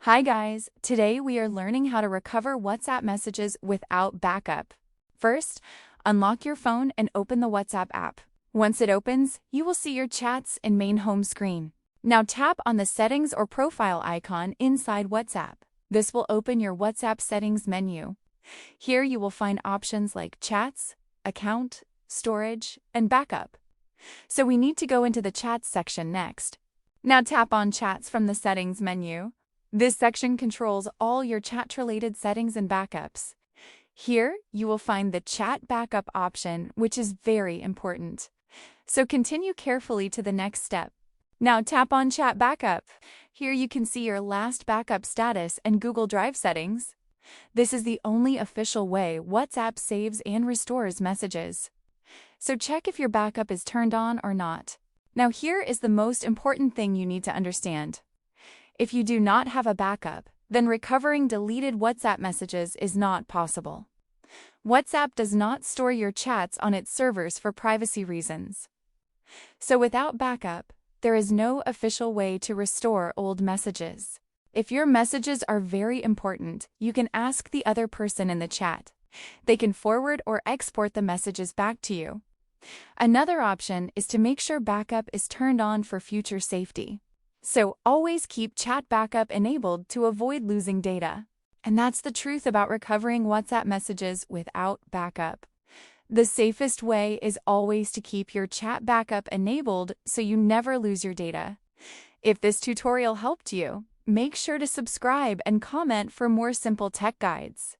Hi guys, today we are learning how to recover WhatsApp messages without backup. First, unlock your phone and open the WhatsApp app. Once it opens, you will see your chats in main home screen. Now tap on the settings or profile icon inside WhatsApp. This will open your WhatsApp settings menu. Here you will find options like chats, account, storage, and backup. So we need to go into the chats section next. Now tap on chats from the settings menu. This section controls all your chat-related settings and backups. Here, you will find the Chat Backup option, which is very important. So continue carefully to the next step. Now tap on Chat Backup. Here you can see your last backup status and Google Drive settings. This is the only official way WhatsApp saves and restores messages. So check if your backup is turned on or not. Now here is the most important thing you need to understand. If you do not have a backup, then recovering deleted WhatsApp messages is not possible. WhatsApp does not store your chats on its servers for privacy reasons. So without backup, there is no official way to restore old messages. If your messages are very important, you can ask the other person in the chat. They can forward or export the messages back to you. Another option is to make sure backup is turned on for future safety. So always keep chat backup enabled to avoid losing data. And that's the truth about recovering WhatsApp messages without backup. The safest way is always to keep your chat backup enabled so you never lose your data. If this tutorial helped you, make sure to subscribe and comment for more simple tech guides.